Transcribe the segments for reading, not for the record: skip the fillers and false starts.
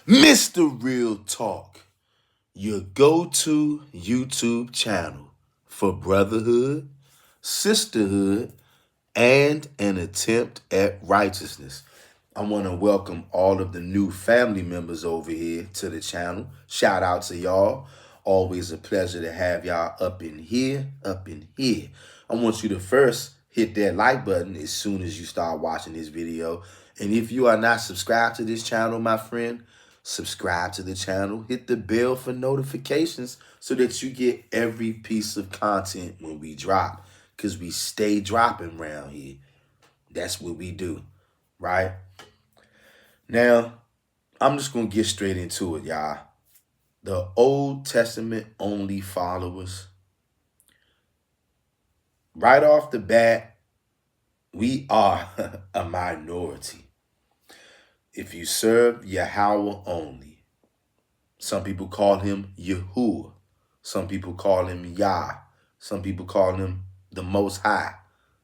Mr. Real Talk, your go-to YouTube channel for brotherhood, sisterhood, and an attempt at righteousness. I want to welcome all of the new family members over here to the channel. Shout out to y'all. Always a pleasure to have y'all up in here, up in here. I want you to first hit that like button as soon as you start watching this video. And if you are not subscribed to this channel, my friend, subscribe to the channel. Hit the bell for notifications so that you get every piece of content when we drop. Because we stay dropping around here. That's what we do, right? Now, I'm just going to get straight into it, y'all. The Old Testament only followers, right off the bat, we are a minority. If you serve Yahweh only, some people call him Yahuwah. Some people call him Yah. Some people call him the Most High.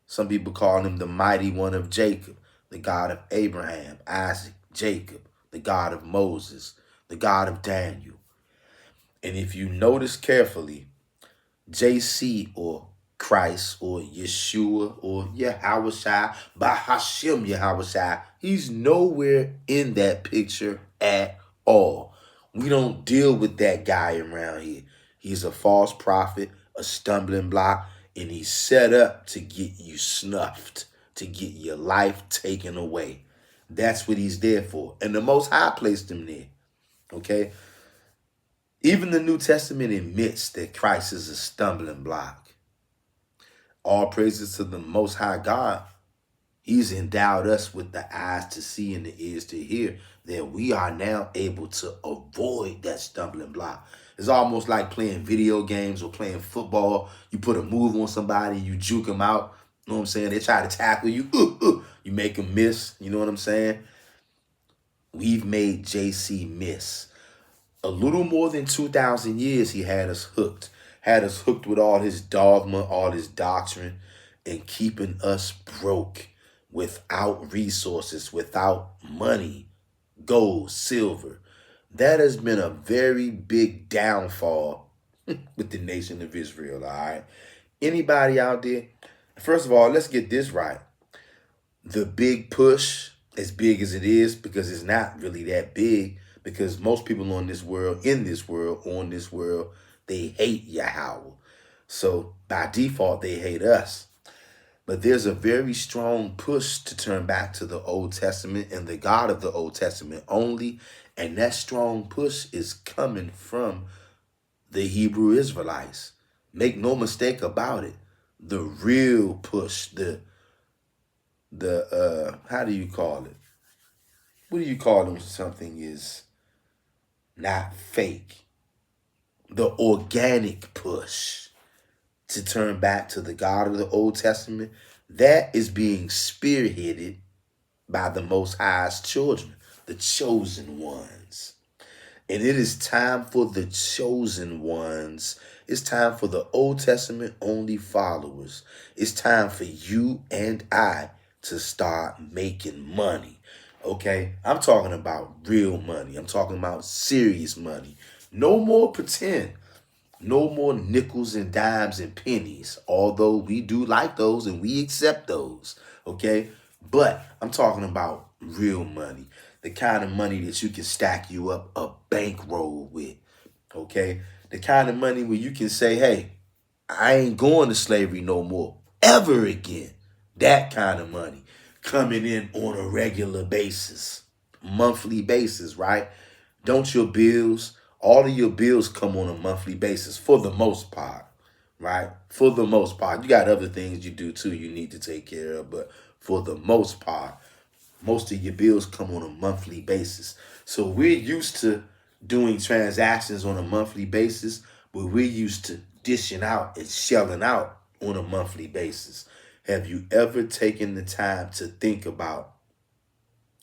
Some people call him the Mighty One of Jacob, the God of Abraham, Isaac, Jacob, the God of Moses, the God of Daniel. And if you notice carefully, JC or Christ or Yeshua or Yahushua, Bahashim Yahushua, he's nowhere in that picture at all. We don't deal with that guy around here. He's a false prophet, a stumbling block, and he's set up to get you snuffed, to get your life taken away. That's what he's there for. And the Most High placed him there, okay? Even the New Testament admits that Christ is a stumbling block. All praises to the Most High God. He's endowed us with the eyes to see and the ears to hear, that we are now able to avoid that stumbling block. It's almost like playing video games or playing football. You put a move on somebody, you juke them out. You know what I'm saying? They try to tackle you. You make them miss. You know what I'm saying? We've made JC miss. A little more than 2,000 years he had us hooked. Had us hooked with all his dogma, all his doctrine, and keeping us broke without resources, without money, gold, silver. That has been a very big downfall with the nation of Israel, all right? Anybody out there? First of all, let's get this right. The big push, as big as it is, because it's not really that big, because most people on this world, they hate Yahweh. So by default, they hate us. But there's a very strong push to turn back to the Old Testament and the God of the Old Testament only. And that strong push is coming from the Hebrew Israelites. Make no mistake about it. The real push, how do you call it? What do you call them? Something is not fake. The organic push to turn back to the God of the Old Testament, that is being spearheaded by the Most High's children, the chosen ones. And it is time for the chosen ones. It's time for the Old Testament only followers. It's time for you and I to start making money. Okay? I'm talking about real money. I'm talking about serious money. No more pretend. No more nickels and dimes and pennies, although we do like those and we accept those, okay? But I'm talking about real money, the kind of money that you can stack you up a bankroll with, okay? The kind of money where you can say, hey, I ain't going to slavery no more, ever again. That kind of money coming in on a regular basis, monthly basis, right? Don't your bills, all of your bills come on a monthly basis for the most part, right? For the most part. You got other things you do too you need to take care of, but for the most part, most of your bills come on a monthly basis. So we're used to doing transactions on a monthly basis, but we're used to dishing out and shelling out on a monthly basis. Have you ever taken the time to think about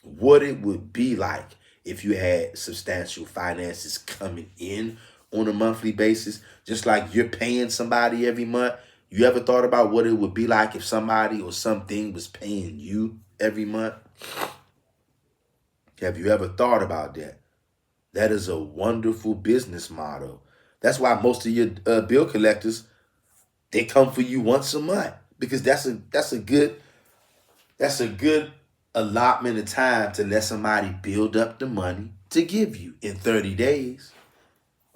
what it would be like if you had substantial finances coming in on a monthly basis, just like you're paying somebody every month? You ever thought about what it would be like if somebody or something was paying you every month? Have you ever thought about that? That is a wonderful business model. That's why most of your bill collectors, they come for you once a month, because that's a good allotment of time to let somebody build up the money to give you in 30 days.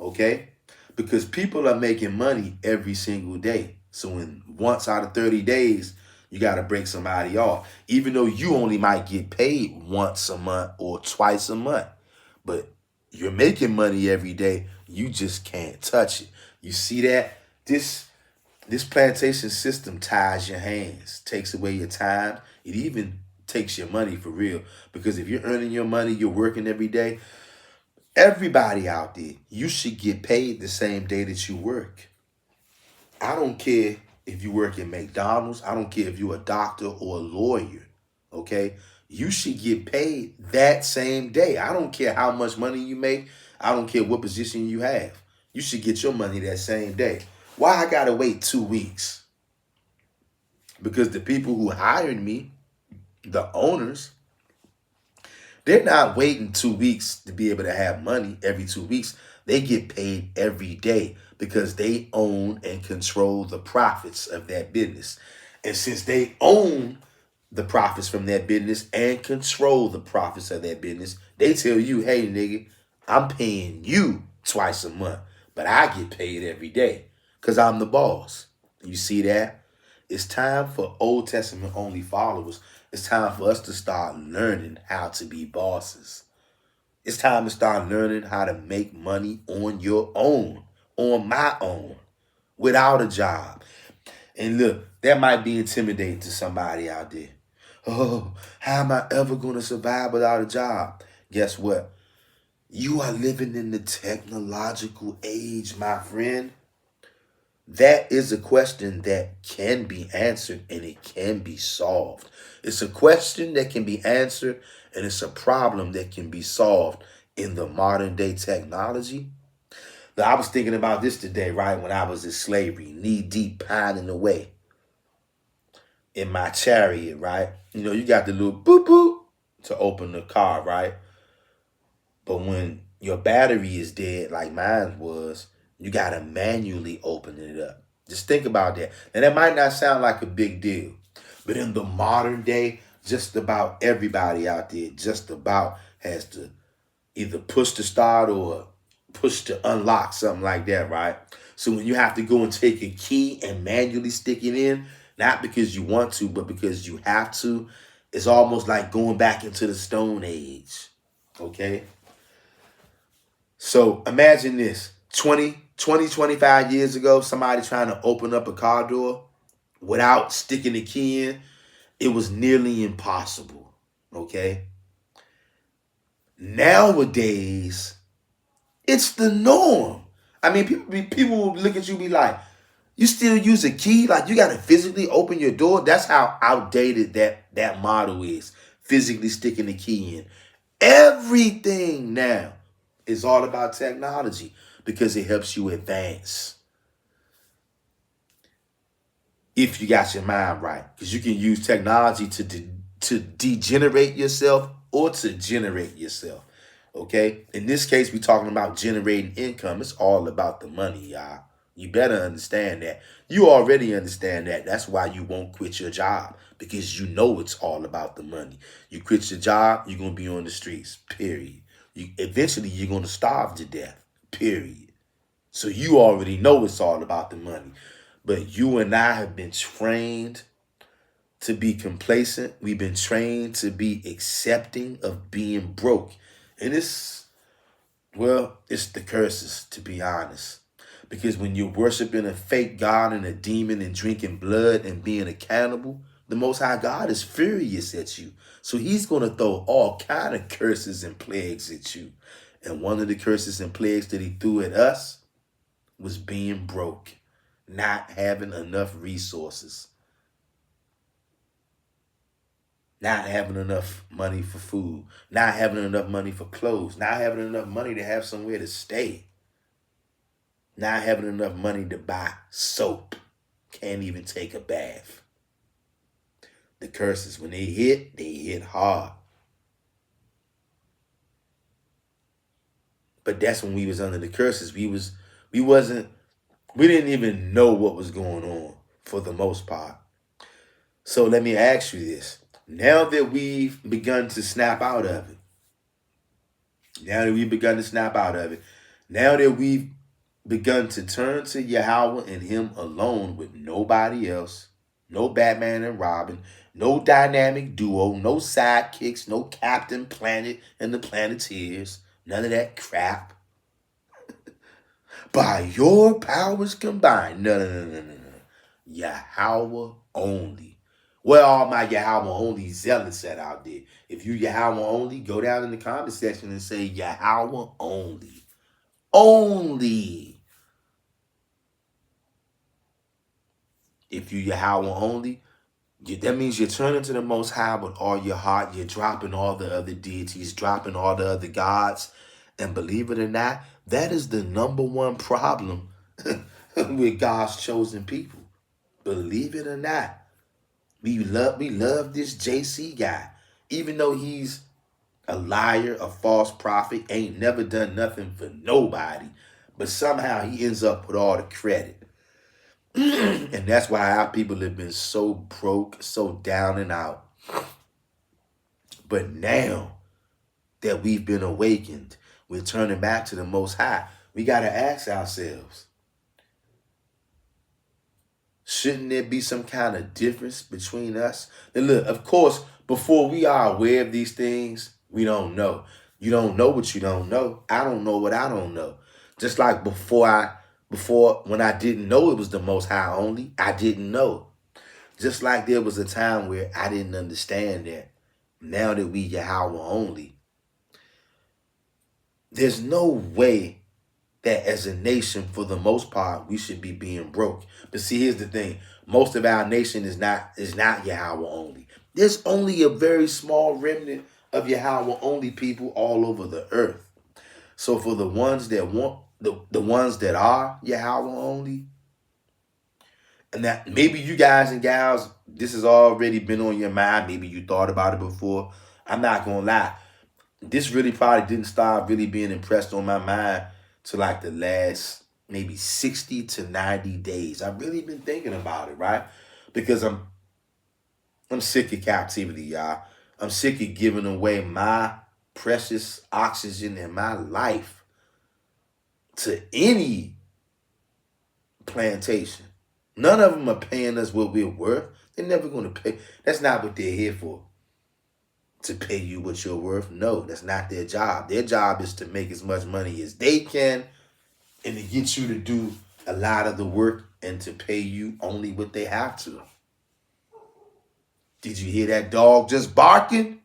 Okay? Because people are making money every single day. So when once out of 30 days, you got to break somebody off. Even though you only might get paid once a month or twice a month. But you're making money every day. You just can't touch it. You see that? This plantation system ties your hands, takes away your time. It even takes your money for real. Because if you're earning your money, you're working every day. Everybody out there, you should get paid the same day that you work. I don't care if you work at McDonald's. I don't care if you're a doctor or a lawyer. Okay? You should get paid that same day. I don't care how much money you make. I don't care what position you have. You should get your money that same day. Why I gotta wait 2 weeks? Because the people who hired me, the owners, they're not waiting 2 weeks to be able to have money every 2 weeks. They get paid every day because they own and control the profits of that business. And since they own the profits from that business and control the profits of that business, they tell you, hey, nigga, I'm paying you twice a month, but I get paid every day because I'm the boss. You see that? It's time for Old Testament only followers. It's time for us to start learning how to be bosses. It's time to start learning how to make money on your own, on my own, without a job. And look, that might be intimidating to somebody out there. Oh, how am I ever going to survive without a job? Guess what? You are living in the technological age, my friend. That is a question that can be answered and it can be solved. It's a question that can be answered and it's a problem that can be solved in the modern day technology. Now, I was thinking about this today, right? When I was in slavery, knee deep, pining away in my chariot, right? You know, you got the little boop boop to open the car, right? But when your battery is dead, like mine was, you got to manually open it up. Just think about that. And that might not sound like a big deal, but in the modern day, just about everybody out there just about has to either push to start or push to unlock, something like that, right? So when you have to go and take a key and manually stick it in, not because you want to, but because you have to, it's almost like going back into the Stone Age, okay? So imagine this, 25 years ago, somebody trying to open up a car door without sticking the key in, it was nearly impossible, okay? Nowadays, it's the norm. I mean, people will look at you and be like, you still use a key? Like you got to physically open your door? That's how outdated that model is, physically sticking the key in. Everything now is all about technology because it helps you advance. If you got your mind right, because you can use technology to degenerate yourself or to generate yourself. Okay? In this case, we're talking about generating income. It's all about the money, y'all. You better understand that. You already understand that. That's why you won't quit your job, because you know it's all about the money. You quit your job, you're going to be on the streets, period. Eventually, you're going to starve to death, period. So you already know it's all about the money. But you and I have been trained to be complacent. We've been trained to be accepting of being broke. And it's the curses, to be honest. Because when you're worshiping a fake God and a demon and drinking blood and being a cannibal, the Most High God is furious at you. So he's going to throw all kind of curses and plagues at you. And one of the curses and plagues that he threw at us was being broke, not having enough resources, not having enough money for food, not having enough money for clothes, not having enough money to have somewhere to stay, not having enough money to buy soap, can't even take a bath. The curses, when they hit hard. But that's when we was under the curses. We didn't even know what was going on for the most part. So let me ask you this. Now that we've begun to snap out of it, now that we've begun to snap out of it, now that we've begun to turn to Yahweh and Him alone with nobody else, no Batman and Robin, no dynamic duo, no sidekicks, no Captain Planet and the Planeteers, none of that crap. By your powers combined. No. Yahweh only. Where all my Yahweh only zealots at out there? If you Yahweh only, go down in the comment section and say Yahweh only. Only. If you Yahweh only, that means you're turning to the Most High with all your heart. You're dropping all the other deities, dropping all the other gods. And believe it or not, that is the number one problem with God's chosen people. Believe it or not. We love this JC guy. Even though he's a liar, a false prophet, ain't never done nothing for nobody. But somehow he ends up with all the credit. And that's why our people have been so broke, so down and out. But now that we've been awakened, we're turning back to the Most High. We got to ask ourselves, shouldn't there be some kind of difference between us? And look, of course, before we are aware of these things, we don't know. You don't know what you don't know. I don't know what I don't know. Just like before when I didn't know it was the Most High only, I didn't know. Just like there was a time where I didn't understand that. Now that we Yahweh only, there's no way that as a nation, for the most part, we should be being broke. But see, here's the thing. Most of our nation is not Yahweh only. There's only a very small remnant of Yahweh only people all over the earth. So for the ones that want, the ones that are Yahweh only, and that maybe you guys and gals, this has already been on your mind. Maybe you thought about it before. I'm not going to lie. This really probably didn't start really being impressed on my mind to like the last maybe 60 to 90 days. I've really been thinking about it, right? Because I'm sick of captivity, y'all. I'm sick of giving away my precious oxygen in my life to any plantation. None of them are paying us what we're worth. They're never going to pay. That's not what they're here for. To pay you what you're worth. No, that's not their job. Their job is to make as much money as they can and to get you to do a lot of the work and to pay you only what they have to. Did you hear that dog just barking?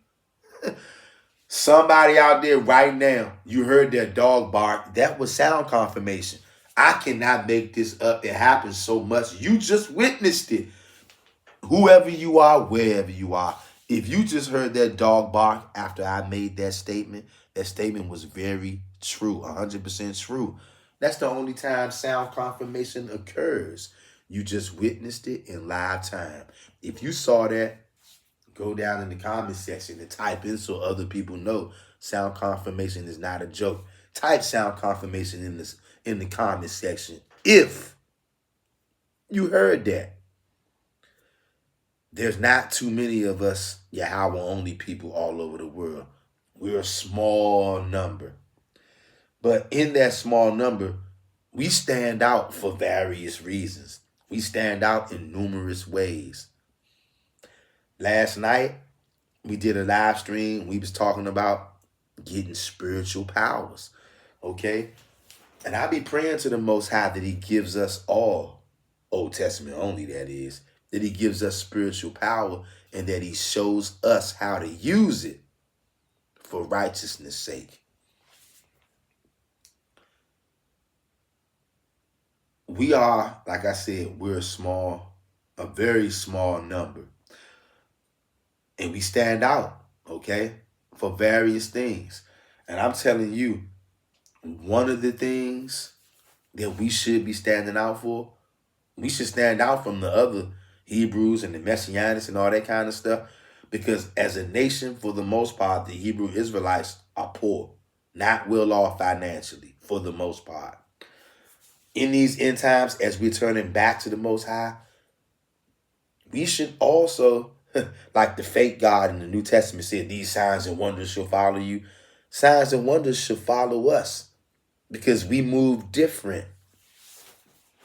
Somebody out there right now, you heard that dog bark. That was sound confirmation. I cannot make this up. It happens so much. You just witnessed it. Whoever you are, wherever you are. If you just heard that dog bark after I made that statement was very true, 100% true. That's the only time sound confirmation occurs. You just witnessed it in live time. If you saw that, go down in the comment section and type in so other people know sound confirmation is not a joke. Type sound confirmation in the comment section if you heard that. There's not too many of us Yahweh only people all over the world. We're a small number. But in that small number, we stand out for various reasons. We stand out in numerous ways. Last night, we did a live stream. We was talking about getting spiritual powers, okay? And I be praying to the Most High that He gives us all, Old Testament only that is, that He gives us spiritual power and that He shows us how to use it for righteousness' sake. We are, like I said, we're a very small number. And we stand out, okay, for various things. And I'm telling you, one of the things that we should be standing out for, we should stand out from the other Hebrews and the Messianics and all that kind of stuff. Because as a nation, for the most part, the Hebrew Israelites are poor. not well off financially for the most part. In these end times, as we're turning back to the Most High, we should also, like the fake God in the New Testament said, these signs and wonders shall follow you. Signs and wonders shall follow us because we move different.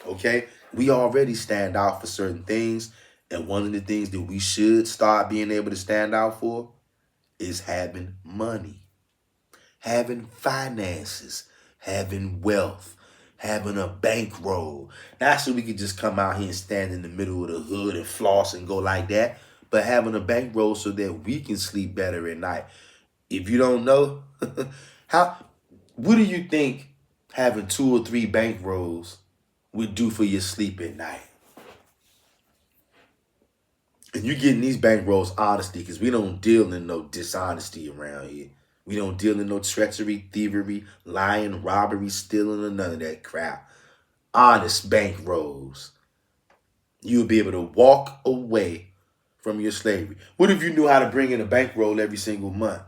Okay? We already stand out for certain things. And one of the things that we should start being able to stand out for is having money, having finances, having wealth, having a bankroll. Not so we could just come out here and stand in the middle of the hood and floss and go like that, but having a bankroll so that we can sleep better at night. If you don't know, what do you think having 2 or 3 bankrolls would do for your sleep at night? And you're getting these bankrolls honesty because we don't deal in no dishonesty around here. We don't deal in no treachery, thievery, lying, robbery, stealing, or none of that crap. Honest bankrolls. You'll be able to walk away from your slavery. What if you knew how to bring in a bankroll every single month?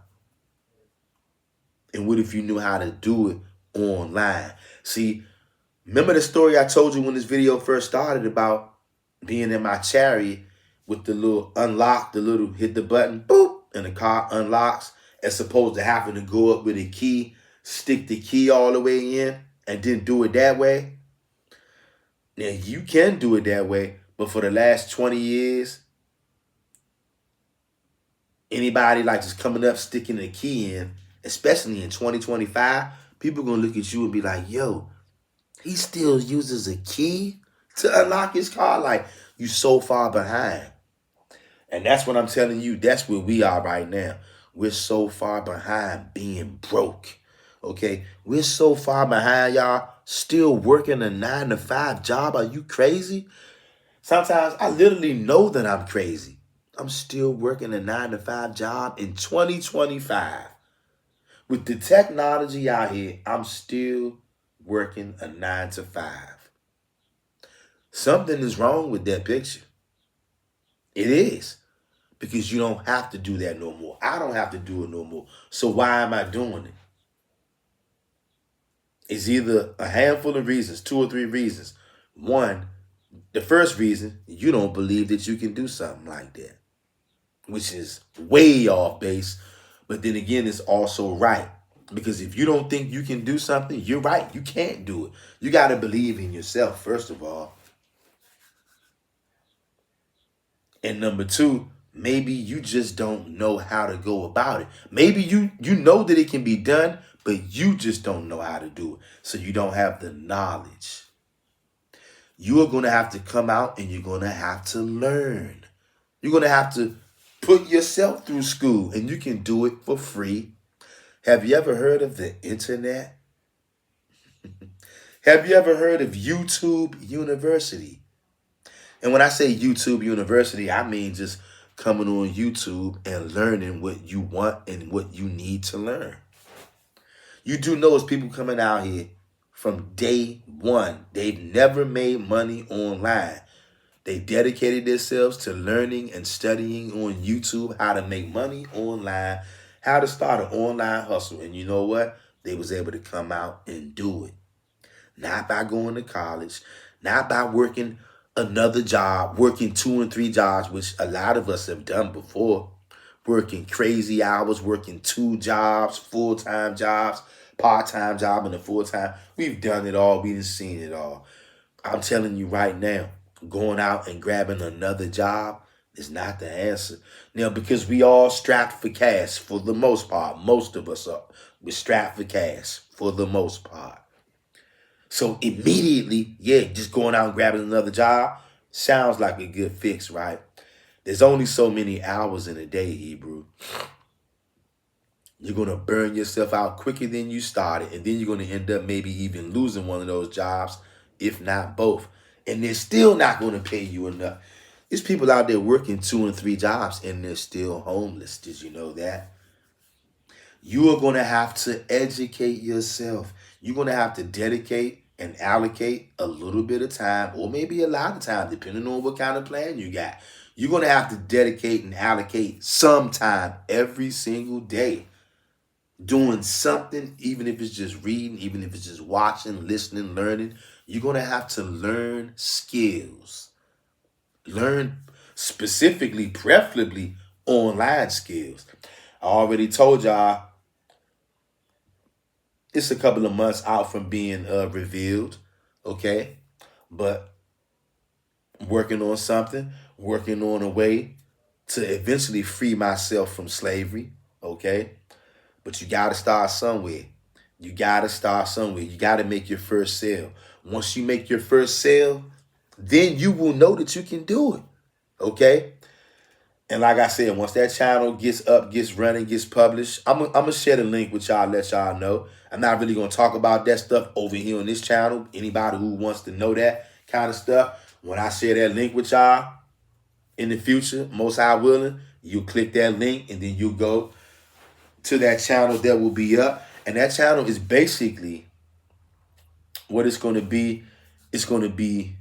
And what if you knew how to do it online? See, remember the story I told you when this video first started about being in my chariot with the little unlock, the little hit the button, boop, and the car unlocks, as opposed to having to go up with a key, stick the key all the way in, and then do it that way? Now, you can do it that way, but for the last 20 years, anybody like just coming up, sticking the key in, especially in 2025, people going to look at you and be like, yo, he still uses a key to unlock his car? Like, you so far behind. And that's what I'm telling you. That's where we are right now. We're so far behind being broke. Okay? We're so far behind, y'all, still working a 9-to-5 job. Are you crazy? Sometimes I literally know that I'm crazy. I'm still working a 9-to-5 job in 2025. With the technology out here, I'm still working a 9-to-5. Something is wrong with that picture. It is. Because you don't have to do that no more. I don't have to do it no more. So why am I doing it? It's either a handful of reasons, 2 or 3 reasons. One, the first reason, you don't believe that you can do something like that, which is way off base. But then again, it's also right. Because if you don't think you can do something, you're right. You can't do it. You got to believe in yourself, first of all. And number 2, maybe you just don't know how to go about it. Maybe you know that it can be done, but you just don't know how to do it. So you don't have the knowledge. You are going to have to come out and you're going to have to learn. You're going to have to put yourself through school, and you can do it for free. Have you ever heard of the internet? Have you ever heard of YouTube University? And when I say YouTube University, I mean just coming on YouTube and learning what you want and what you need to learn. You do know it's people coming out here from day one. They've never made money online. They dedicated themselves to learning and studying on YouTube how to make money online, how to start an online hustle. And you know what? They was able to come out and do it. Not by going to college, not by working another job, working 2 and 3 jobs, which a lot of us have done before. Working crazy hours, working 2 jobs, full-time jobs, part-time job, and a full-time. We've done it all. We've seen it all. I'm telling you right now, going out and grabbing another job is not the answer. Now, because we all strapped for cash for the most part. Most of us are. We're strapped for cash for the most part. So immediately, yeah, just going out and grabbing another job sounds like a good fix, right? There's only so many hours in a day, Hebrew. You're going to burn yourself out quicker than you started, and then you're going to end up maybe even losing one of those jobs, if not both. And they're still not going to pay you enough. There's people out there working 2 and 3 jobs, and they're still homeless. Did you know that? You are going to have to educate yourself. You're going to have to dedicate and allocate a little bit of time, or maybe a lot of time, depending on what kind of plan you got. You're going to have to dedicate and allocate some time every single day doing something, even if it's just reading, even if it's just watching, listening, learning, you're going to have to learn skills. Learn specifically, preferably online skills. I already told y'all it's a couple of months out from being revealed, okay? But working on something, working on a way to eventually free myself from slavery, okay? But you got to start somewhere. You got to start somewhere. You got to make your first sale. Once you make your first sale, then you will know that you can do it, okay? And like I said, once that channel gets up, gets running, gets published, I'm gonna share the link with y'all, let y'all know. I'm not really gonna talk about that stuff over here on this channel. Anybody who wants to know that kind of stuff, when I share that link with y'all in the future, most high willing, you click that link and then you go to that channel that will be up. And that channel is basically what it's gonna be. It's gonna be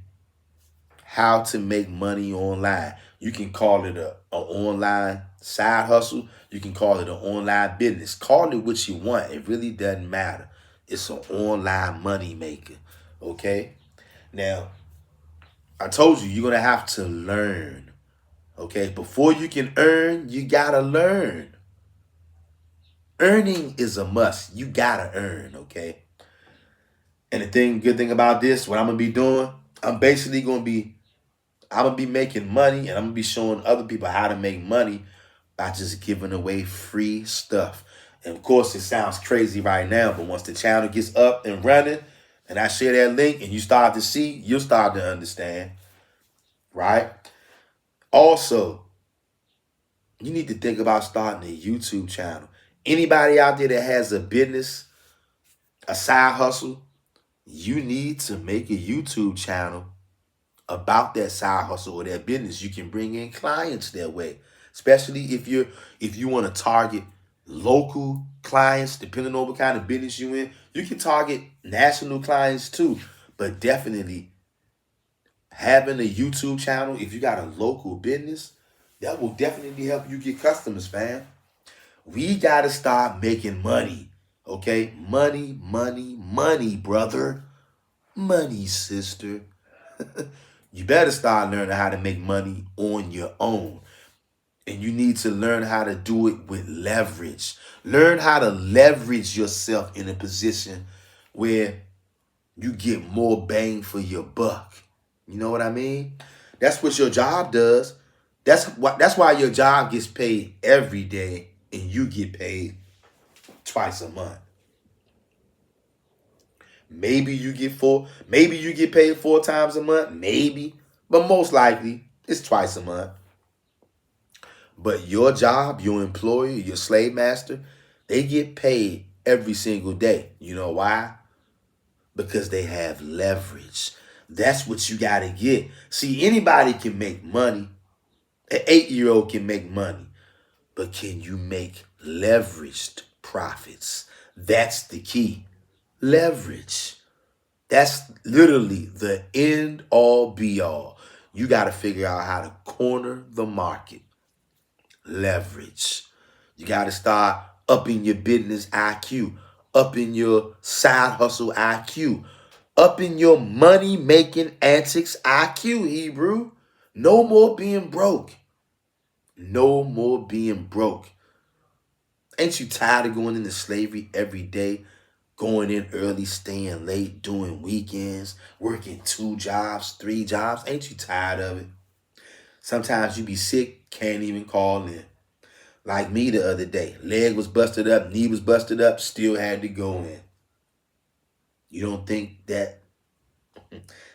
how to make money online. You can call it a online side hustle. You can call it an online business. Call it what you want. It really doesn't matter. It's an online money maker. Okay? Now, I told you, you're going to have to learn. Okay? Before you can earn, you got to learn. Earning is a must. You got to earn. Okay? And good thing about this, what I'm going to be doing, I'm basically going to be I'm gonna be making money, and I'm gonna be showing other people how to make money by just giving away free stuff. And of course, it sounds crazy right now, but once the channel gets up and running, and I share that link, and you start to see, you'll start to understand, right? Also, you need to think about starting a YouTube channel. Anybody out there that has a business, a side hustle, you need to make a YouTube channel about that side hustle or that business. You can bring in clients that way, especially if you want to target local clients, depending on what kind of business you in. You can target national clients too, but definitely having a YouTube channel, if you got a local business, that will definitely help you get customers, fam. We got to start making money, okay? Money, money, money, brother. Money, sister. You better start learning how to make money on your own. And you need to learn how to do it with leverage. Learn how to leverage yourself in a position where you get more bang for your buck. You know what I mean? That's what your job does. That's why your job gets paid every day and you get paid twice a month. Maybe you get paid 4 times a month, maybe, but most likely it's twice a month. But your job, your employer, your slave master, they get paid every single day. You know why? Because they have leverage. That's what you got to get. See, anybody can make money. An 8-year-old can make money. But can you make leveraged profits? That's the key. Leverage. That's literally the end all be all. You got to figure out how to corner the market. Leverage. You got to start upping your business IQ, upping your side hustle IQ, upping your money making antics IQ, Hebrew. No more being broke. No more being broke. Ain't you tired of going into slavery every day? Going in early, staying late, doing weekends, working 2 jobs, 3 jobs. Ain't you tired of it? Sometimes you be sick, can't even call in. Like me the other day. Leg was busted up, knee was busted up, still had to go in. You don't think that?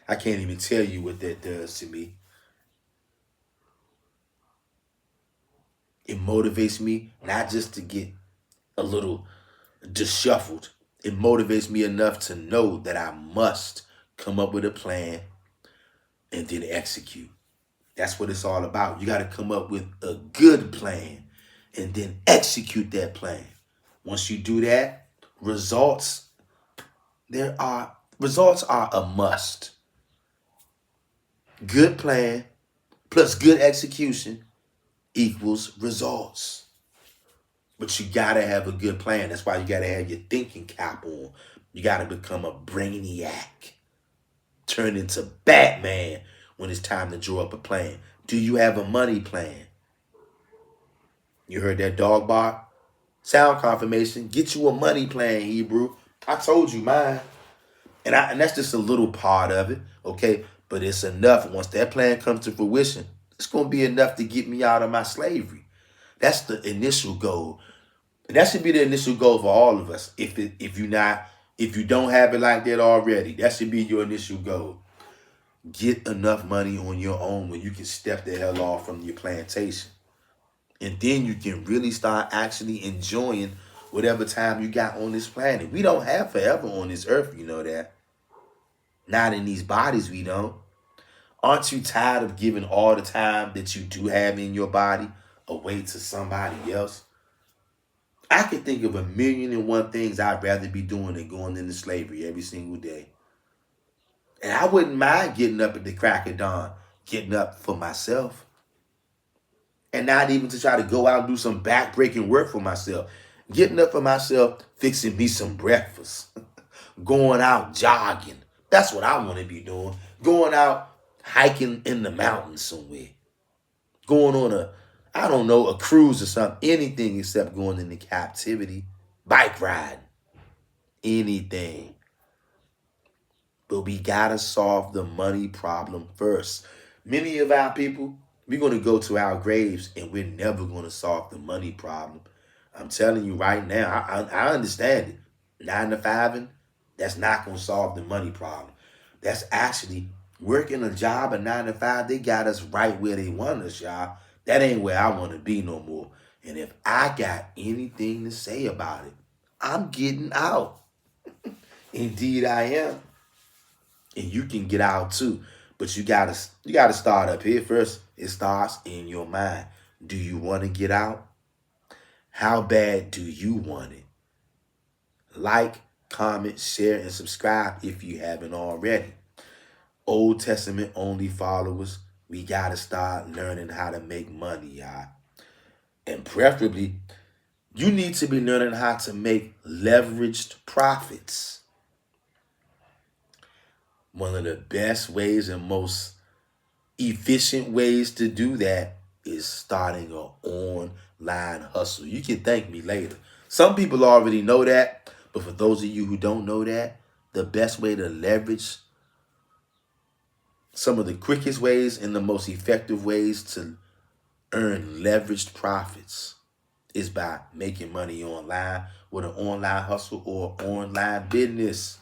I can't even tell you what that does to me. It motivates me not just to get a little disshuffled. It motivates me enough to know that I must come up with a plan and then execute. That's what it's all about. You got to come up with a good plan and then execute that plan. Once you do that, results are a must. Good plan plus good execution equals results. But you gotta have a good plan. That's why you gotta have your thinking cap on. You gotta become a brainiac. Turn into Batman when it's time to draw up a plan. Do you have a money plan? You heard that dog bark? Sound confirmation. Get you a money plan, Hebrew. I told you mine. And that's just a little part of it, okay? But it's enough. Once that plan comes to fruition, it's going to be enough to get me out of my slavery. That's the initial goal. And that should be the initial goal for all of us. If you don't have it like that already, that should be your initial goal. Get enough money on your own when you can step the hell off from your plantation. And then you can really start actually enjoying whatever time you got on this planet. We don't have forever on this earth, you know that. Not in these bodies, we don't. Aren't you tired of giving all the time that you do have in your body away to somebody else? I can think of 1,000,001 things I'd rather be doing than going into slavery every single day. And I wouldn't mind getting up at the crack of dawn, getting up for myself. And not even to try to go out and do some back-breaking work for myself. Getting up for myself, fixing me some breakfast. Going out jogging. That's what I want to be doing. Going out hiking in the mountains somewhere. Going on a cruise or something. Anything except going into captivity. Bike riding. Anything. But we got to solve the money problem first. Many of our people, we're going to go to our graves and we're never going to solve the money problem. I'm telling you right now, I understand it. 9 to 5, that's not going to solve the money problem. That's actually working a job, a 9 to 5. They got us right where they want us, y'all. That ain't where I want to be no more. And if I got anything to say about it, I'm getting out. Indeed, I am. And you can get out too. But you gotta start up here first. It starts in your mind. Do you want to get out? How bad do you want it? Like, comment, share, and subscribe if you haven't already. Old Testament only followers, we gotta start learning how to make money, y'all. And preferably, you need to be learning how to make leveraged profits. One of the best ways and most efficient ways to do that is starting an online hustle. You can thank me later. Some people already know that, but for those of you who don't know that, the best way to leverage, some of the quickest ways and the most effective ways to earn leveraged profits is by making money online with an online hustle or online business.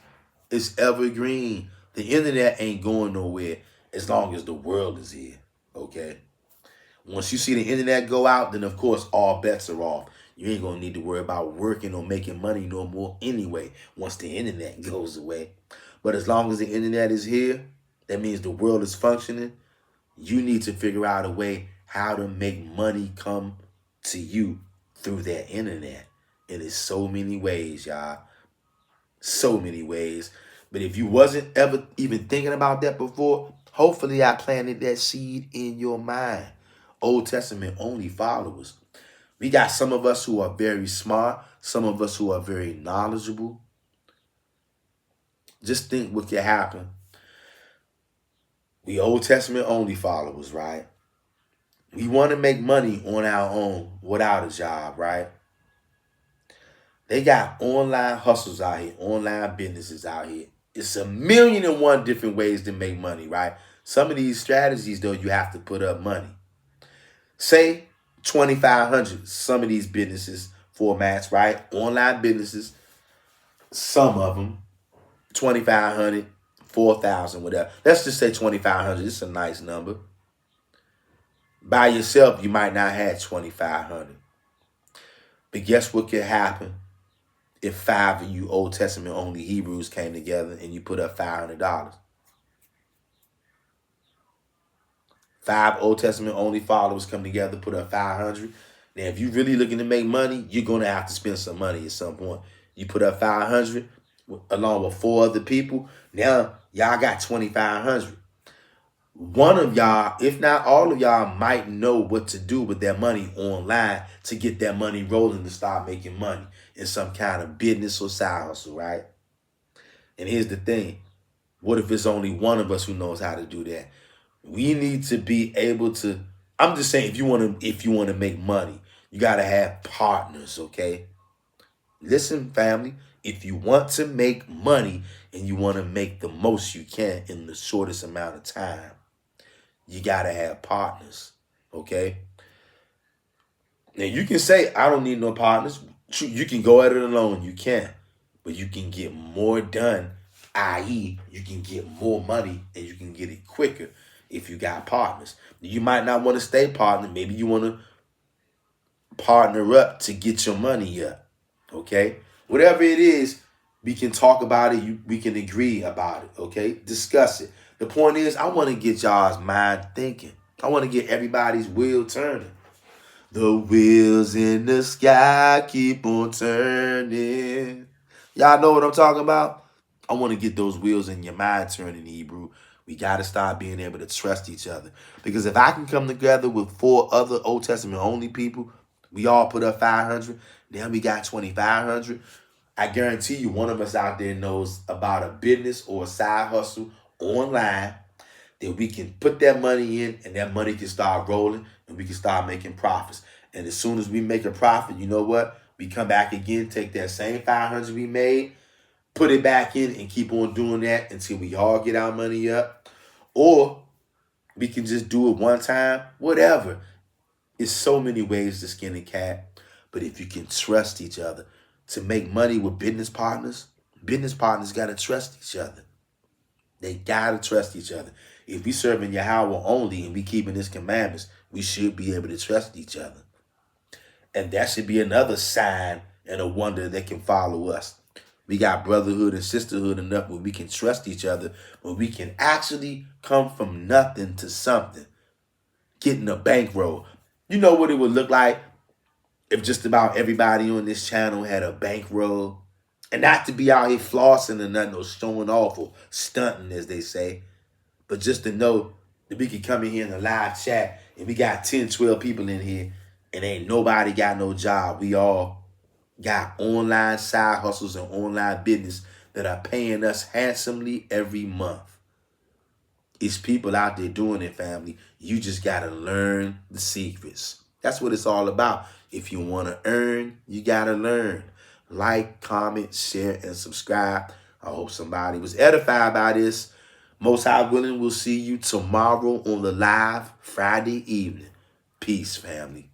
It's evergreen. The internet ain't going nowhere as long as the world is here, okay? Once you see the internet go out, then of course all bets are off. You ain't gonna need to worry about working or making money no more anyway once the internet goes away. But as long as the internet is here, that means the world is functioning. You need to figure out a way how to make money come to you through that internet. And it's so many ways, y'all. So many ways. But if you wasn't ever even thinking about that before, hopefully I planted that seed in your mind. Old Testament only followers. We got some of us who are very smart, some of us who are very knowledgeable. Just think what could happen. We Old Testament only followers, right? We want to make money on our own without a job, right? They got online hustles out here, online businesses out here. It's 1,000,001 different ways to make money, right? Some of these strategies, though, you have to put up money. Say 2,500, some of these businesses formats, right? Online businesses, some of them, 2,500, 4,000, whatever. Let's just say 2,500. It's a nice number. By yourself, you might not have 2,500. But guess what could happen if 5 of you Old Testament only Hebrews came together and you put up $500? 5 Old Testament only followers come together, put up 500. Now, if you're really looking to make money, you're going to have to spend some money at some point. You put up 500 along with 4 other people. Now, y'all got 2,500. one of y'all, if not all of y'all, might know what to do with their money online to get that money rolling to start making money in some kind of business or side hustle, right? And here's the thing. What if it's only one of us who knows how to do that? We need to be able to, I'm just saying, if you want to make money, you got to have partners, okay? Listen, family, if you want to make money and you want to make the most you can in the shortest amount of time, you got to have partners, okay? Now, you can say, I don't need no partners. You can go at it alone, you can. But you can get more done, i.e., you can get more money and you can get it quicker if you got partners. You might not want to stay partner. Maybe you want to partner up to get your money up, okay? Whatever it is, we can talk about it. We can agree about it, okay? Discuss it. The point is, I want to get y'all's mind thinking. I want to get everybody's wheel turning. The wheels in the sky keep on turning. Y'all know what I'm talking about? I want to get those wheels in your mind turning, Hebrew. We got to start being able to trust each other. Because if I can come together with 4 other Old Testament only people, we all put up 500, then we got 2,500. I guarantee you one of us out there knows about a business or a side hustle online that we can put that money in and that money can start rolling and we can start making profits. And as soon as we make a profit, you know what? We come back again, take that same 500 we made, put it back in and keep on doing that until we all get our money up. Or we can just do it one time, whatever. It's so many ways to skin a cat. But if you can trust each other to make money with business partners got to trust each other. They got to trust each other. If we serving Yahweh only and we keeping his commandments, we should be able to trust each other. And that should be another sign and a wonder that can follow us. We got brotherhood and sisterhood enough where we can trust each other, where we can actually come from nothing to something. Getting a bankroll. You know what it would look like if just about everybody on this channel had a bankroll? And not to be out here flossing or nothing or showing off or stunting, as they say. But just to know that we can come in here in a live chat and we got 10, 12 people in here and ain't nobody got no job. We all got online side hustles and online business that are paying us handsomely every month. It's people out there doing it, family. You just got to learn the secrets. That's what it's all about. If you want to earn, you got to learn. Like, comment, share, and subscribe. I hope somebody was edified by this. Most High willing, we'll see you tomorrow on the live Friday evening. Peace, family.